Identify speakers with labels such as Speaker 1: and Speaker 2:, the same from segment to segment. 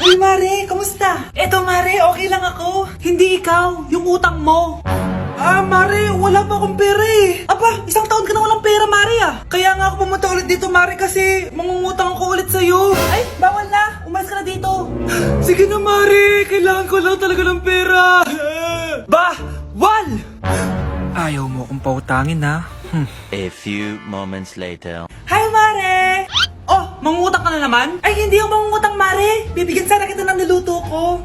Speaker 1: Ay, Mare, kamusta? Eto, Mare, okay lang ako. Hindi ikaw, yung utang mo. Mare, wala pa akong pera eh. Aba, isang taon ka na walang pera, Mare ah. Kaya nga ako pumunta ulit dito, Mare, kasi mangungutang ako ulit sa'yo. Ay, bawal na. Umalis ka na dito. Sige na, Mare. Kailangan ko lang talaga ng pera. Wal! Ayaw mo akong pautangin, ha?
Speaker 2: A few moments later.
Speaker 1: Hi, Mare! Oh, mangungutang ka na naman? Ay, hindi ako mangungutang, Mare. Bibigyan sana kita ng niluto ko.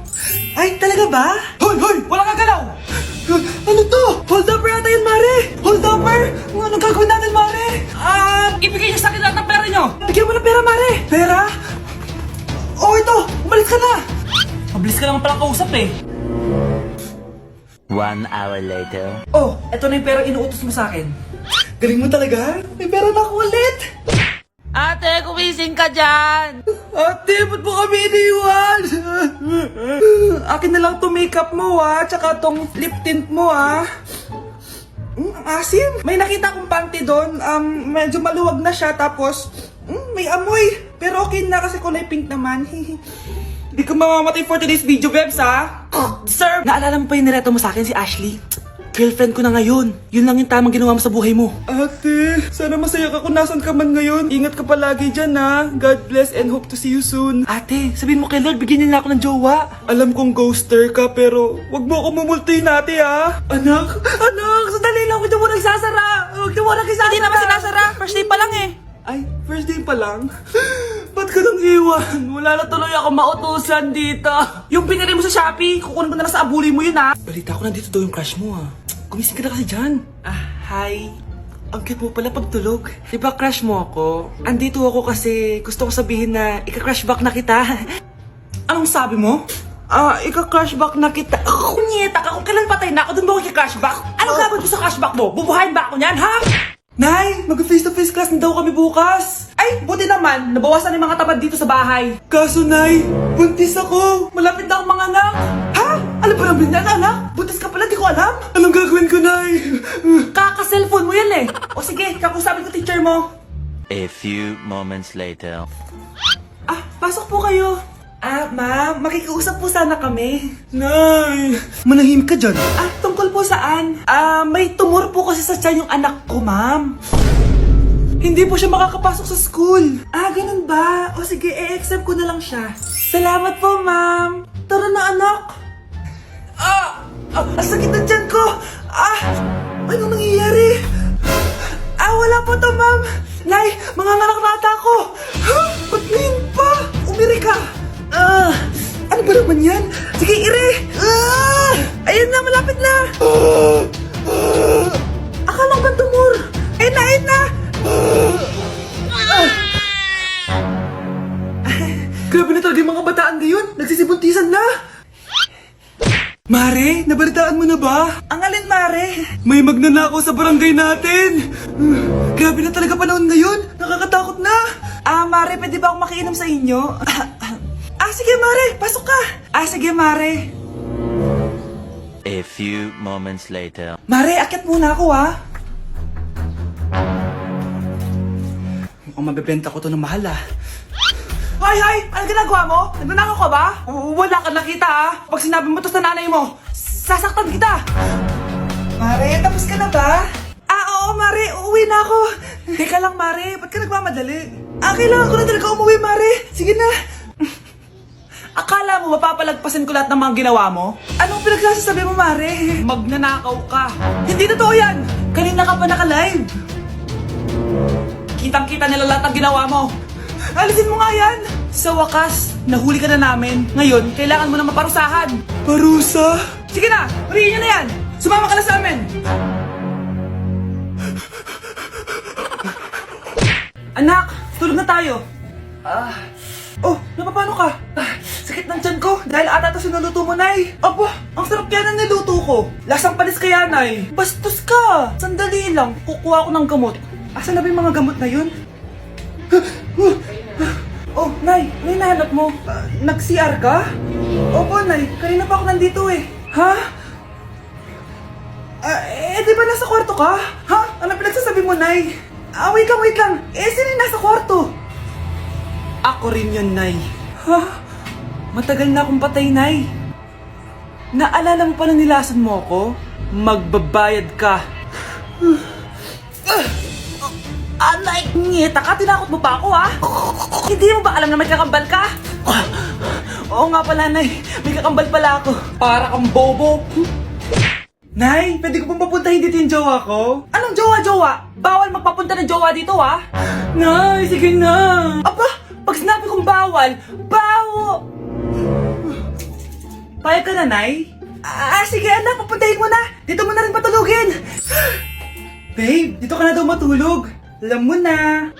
Speaker 1: Ay, talaga ba? Hoy! Wala kang galaw! Ano to? Hold upper yata yun, Mare! Hold upper? Anong gagawin natin, Mare? Ibigay niyo sa akin lahat ng pera niyo! Bigyan mo ng pera, Mare! Pera? Oh, ito! Umalis ka na! Mabilis ka naman palang kausap eh.
Speaker 2: 1 hour later.
Speaker 1: Oh, eto na yung pera inuutos mo sa akin. Galing mo talaga? May pera na ako ulit!
Speaker 3: Ate, kumising ka dyan!
Speaker 1: Ate, ba't mo kami iniwan? Akin na lang to makeup mo tsaka tong lip tint mo ang asim. May nakita akong panty doon, medyo maluwag na siya tapos may amoy. Pero okay na kasi kulay pink naman. Hindi ka mamamatay for today's video, Bebs Sir! Naalala mo pa yung nireto mo sa akin si Ashley? Girlfriend ko na ngayon. Yun lang yung tamang ginawa mo sa buhay mo. Ate, sana masaya ka kung nasan ka man ngayon. Ingat ka palagi dyan God bless and hope to see you soon. Ate, sabihin mo kay Lord, bigyan niya na ako ng jowa. Alam kong ghoster ka pero wag mo ako mumultuin ate Anak, sandali lang. Huwag mo nagsasara. Huwag mo nagsasara.
Speaker 3: Hindi naman sinasara. First day pa lang eh.
Speaker 1: Ay, first day pa lang? Ba't ka nang iwan? Wala na tuloy ako mautusan dito. Yung pinili mo sa Shopee, kukunin ko na lang sa abuli mo yun Balita ko nandito daw yung crush mo Gumising ka na kasi dyan. Hi. Ang cute mo pala pagtulog. Diba crush mo ako? Andito ako kasi gusto ko sabihin na ika-crush back na kita. Anong sabi mo? Ika-crush back na kita. Kunyeta ka, kung kailan patay na ako, dun ba ako ika-crush back? Anong gagawin mo sa crush back mo? Bubuhayin ba ako niyan, ha? Nay, mag-face-to-face class na daw kami bukas. Ay, buti naman. Nabawasan yung mga tamad dito sa bahay. Kaso, Nay, buntis ako. Malapit na akong mga anak. Ha? Alam ba namin yan, anak? Buntis ka pala, di ko alam. Anong gagawin ko, Nay? Kaka-cellphone mo yan O sige, kakusapin ko teacher mo.
Speaker 2: A few moments later.
Speaker 1: Pasok po kayo. Ma'am, makikiusap po sana kami. Nay, manahimik ka dyan. Tungkol po saan? May tumor po kasi sa tiyan yung anak ko, ma'am. Hindi po siya makakapasok sa school. Ganun ba? O sige, i-accept ko na lang siya. Salamat po, ma'am. Tara na, anak. Ang sakit ng tiyan ko. Anong nangyayari? Wala po to, ma'am. Nay, mga ngalak-rata ko. Ba't ngayon pa? Umiri ka. Ano ba naman yan? Sige, ire! Ayun na, malapit na! Akala ko bang tumor? Ayun na! Grabe na talaga yung mga bataan ngayon. Nagsisibuntisan na! Mare, nabalitaan mo na ba? Ang alin, Mare? May magnanakaw sa barangay natin! Grabe na talaga panahon ngayon! Nakakatakot na! Mare, pwede ba akong makiinom sa inyo? Sige, Mare! Pasok ka! Sige, Mare!
Speaker 2: A few moments later.
Speaker 1: Mare, akit muna ako, Mukhang mabibenta ko to ng mahal, Hay! Ano ginagawa mo? Nagnanakaw ka ba? Wala ka nakita, Pag sinabi mo to sa nanay mo, sasaktan kita! Mare, tapos ka na ba? Oo, Mare. Uuwi na ako. Teka lang, Mare. Ba't ka nagmamadali? Kailangan ko na talaga umuwi, Mare. Sige na. Akala mo mapapalagpasin ko lahat ng mga ginawa mo? Anong pinagsasasabi mo, Mare? Magnanakaw ka. Hindi totoo yan. Kanina ka pa naka-live. Kitang-kita nila lahat ng ginawa mo. Alisin mo nga yan. Sa wakas, nahuli ka na namin. Ngayon, kailangan mo na maparusahan. Parusa? Sige na, huriin niyo na yan. Sumama ka na sa amin. Anak, tulog na tayo. Napapano ka? Sakit ng tiyan ko dahil ata ito sinuluto mo, Nay. Ang sarap kaya na niluto ko. Lasang panis kaya, Nay. Bastos ka. Sandali lang, kukuha ko ng gamot. Asan na ba yung mga gamot na yun? Nay, may nahanap mo. Nag-CR ka? Opo, Nay. Kanina pa ako nandito Ha? Di ba nasa kwarto ka? Ha? Ano pinagsasabi mo, Nay? Wait lang. Sino yung nasa kwarto? Ako rin yun, Nay. Ha? Matagal na akong patay, Nay. Naalala mo pa na nilason mo ako? Magbabayad ka. Anay, ngita ka, tinakot mo pa ako ha? Hindi mo ba alam na may kakambal ka? Oo nga pala, Nay. May kakambal pala ako. Para kang bobo. Nay, pwede ko pong papuntahin dito yung jowa ko? Anong jowa-jowa? Bawal magpapunta ng jowa dito ha? Nay, sige na. Aba, pag sinabi kong bawal, Payag ka na, Nay? Sige anak, papuntahin mo na. Dito mo na rin patulugin. Babe, dito ka na daw matulog. Alam mo na.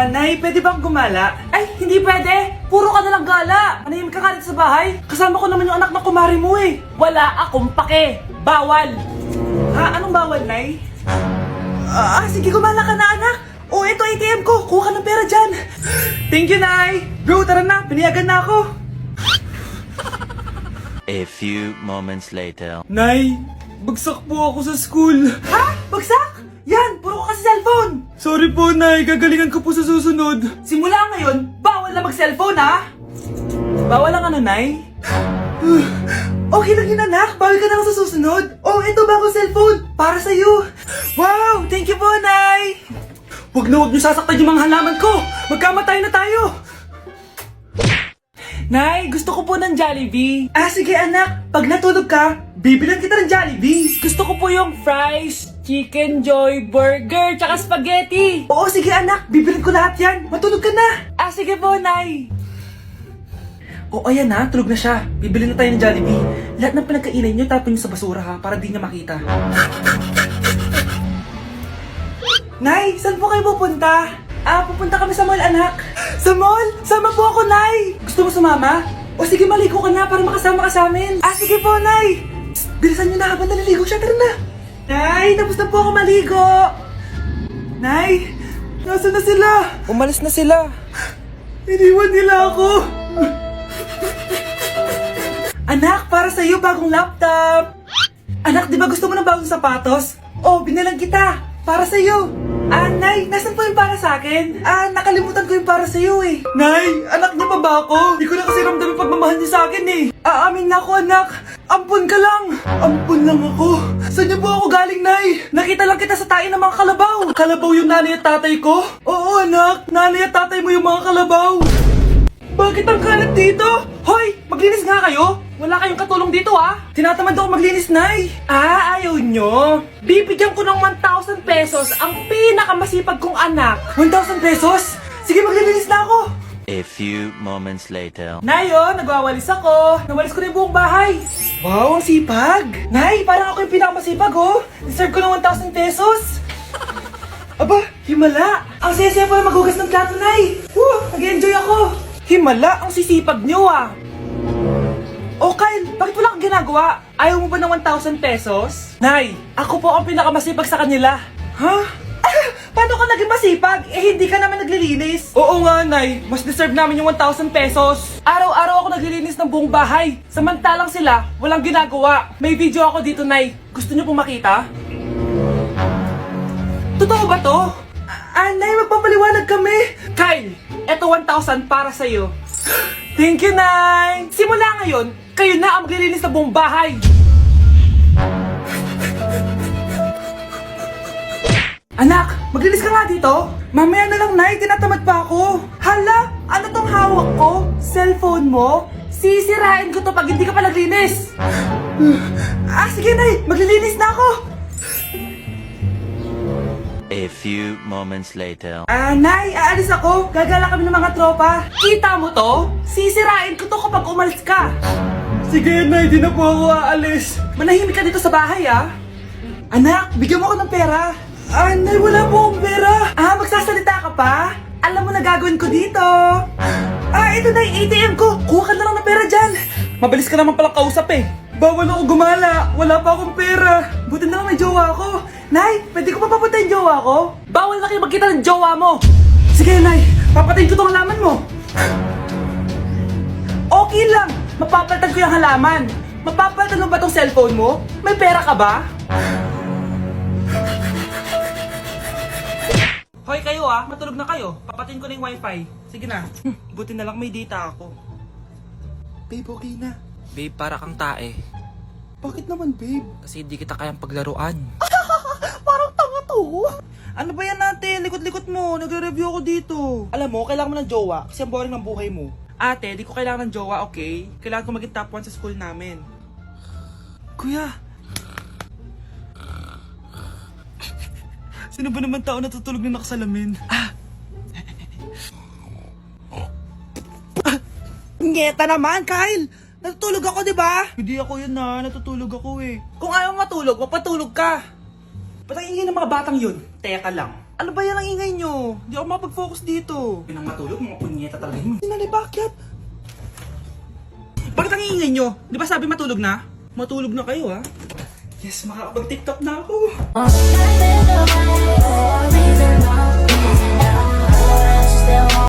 Speaker 1: Nay, pwede bang gumala? Ay, hindi pwede. Puro ka na lang gala. Manahimik ka nga dito sa bahay. Kasama ko naman yung anak ng kumari mo eh. Wala akong pake. Bawal. Anong bawal, Nay? Sige, gumala ka na, anak. Ito ATM ko. Kuha ka ng pera dyan. Thank you, Nay. Bro, tara na. Pinayagan na ako.
Speaker 2: A few moments later.
Speaker 1: Nay, bagsak po ako sa school. Ha? Bagsak? Yan, puro ka kasi cellphone. Sorry po, Nay. Gagalingan ko po sa susunod. Simula ngayon, bawal na mag-cellphone, ha? Bawal ang ano, Nay? Okay lang yun, anak. Bawal ka na lang sa susunod. Ito bagong cellphone. Para sa'yo. Wow, thank you po, Nay. Huwag niyo sasaktan yung mga halaman ko. Magkamatay na tayo. Nay, gusto ko po ng Jollibee. Sige anak, pag natulog ka, bibilan kita ng Jollibee. Gusto ko po yung fries, chicken joy, burger, tsaka spaghetti. Oo, sige anak, bibilan ko lahat yan. Matulog ka na. Sige po, Nay. Ayan na, tulog na siya. Bibilin na tayo ng Jollibee. Lahat ng pinagkainan niyo, tapon niyo sa basura ha, para di niya makita. Nay, saan po kayo pupunta? Pupunta kami sa mall, anak. Sa mall? Sama po ako, Nay. Gusto mo sumama? Sige, maligo ka na para makasama ka sa amin. Sige po, Nay. Psst, bilisan niyo na habang naliligo siya. Tara na. Nay, tapos na po ako maligo. Nay, nasaan na sila? Umalis na sila. Iniwan nila ako. Anak, para sa'yo, bagong laptop. Anak, di ba gusto mo ng bagong sapatos? Binalang kita. Para sa'yo. Nay, nasan po yung para sa akin? Nakalimutan ko yung para sa'yo eh. Nay, anak niya pa ba ako? Di ko na kasi ramdam yung pagmamahal niya sa akin eh. Aamin na ako, anak. Ampun ka lang. Ampun lang ako. Saan niyo po ako galing, Nay? Nakita lang kita sa tayo ng mga kalabaw. Kalabaw yung nanay at tatay ko? Oo, anak. Nanay at tatay mo yung mga kalabaw. Bakit ang kalat dito? Hoy, maglinis nga kayo. Wala kayong katulong dito Tinatamad ako maglinis, Nay. Ayaw nyo. Bibigyan ko ng 1,000 pesos ang pinakamasipag kong anak. 1,000 pesos? Sige, maglilinis na ako.
Speaker 2: A few moments later.
Speaker 1: Nay, nagwawalis ako. Nawalis ko na yung buong bahay. Wow, ang sipag. Nay, parang ako yung pinakamasipag, Deserve ko ng 1,000 pesos. Aba, himala. Ang saya-saya pa maghugas ng plato, Nay. Nag-enjoy ako. Himala, ang sisipag nyo, Kyle, bakit wala kang ginagawa? Ayaw mo ba ng 1,000 pesos? Nay, ako po ang pinakamasipag sa kanila. Ha? Paano ka naging masipag? Hindi ka naman naglilinis. Oo nga, Nay. Mas deserve namin yung 1,000 pesos. Araw-araw ako naglilinis ng buong bahay. Samantalang sila, walang ginagawa. May video ako dito, Nay. Gusto niyo pong makita? Totoo ba to? Nay, magpapaliwanag kami. Kyle, eto 1,000 para sa'yo. Thank you, Nay. Simula ngayon, kayo na ang maglilinis ng buong bahay. Anak, maglinis ka nga dito. Mamaya na lang, Nay. Tinatamad pa ako. Hala, ano tong hawak ko? Cellphone mo? Sisirain ko to pag hindi ka pa naglinis. Sige, Nay. Maglilinis na ako.
Speaker 2: A few moments later.
Speaker 1: Nay, aalis ako. Gagala kami ng mga tropa. Kita mo to? Sisirain ko to kapag umalis ka. Sige, Nay. Di na po ako aalis. Manahimik ka dito sa bahay, Anak, bigyan mo ako ng pera. Nay, wala po akong pera. Magsasalita ka pa? Alam mo na gagawin ko dito. Ito na yung ATM ko. Kuha ka na lang ng pera dyan. Mabilis ka naman palang kausap eh. Bawal ako gumala. Wala pa akong pera. Buti na lang may jowa ako. Nay, pwede ko pa papatayin jowa ko? Bawal na kayo magkita ng jowa mo. Sige, Nay. Papatayin ko tong halaman mo. Okay lang. Mapapalitan ko yung halaman. Mapapalitan mo ba tong cellphone mo? May pera ka ba? Hoy kayo matulog na kayo. Papatayin ko na yung wifi. Sige na. Buti na lang may data ako. Babe, okay na.
Speaker 3: Babe, para kang tae.
Speaker 1: Bakit naman, babe?
Speaker 3: Kasi di kita kayang paglaruan.
Speaker 1: Parang tanga to. Ano ba yan natin? Likot-likot mo. Nagre-review ako dito. Alam mo, kailangan mo ng jowa kasi ang boring ng buhay mo. Ate, di ko kailangan ng jowa, okay? Kailangan ko maging top 1 sa school namin. Kuya. Sino ba naman tao natutulog na nakasalamin? Ngeta naman, Kyle! Natutulog ako, di ba? Hindi ako yun na, natutulog ako eh. Kung ayaw matulog, mapatulog ka. Ba't ang ingay ng mga batang yun? Teka lang. Ano ba yan ang ingay nyo? Di ako mapag-focus dito. Pinang matulog, mga punyeta talaga yun. Sinali, bakit? Bakit ang ingay nyo? Di ba sabi matulog na? Matulog na kayo, ha? Yes, makakapag-tiktok na ako.
Speaker 4: I've been away for a reason, no reason, no. Still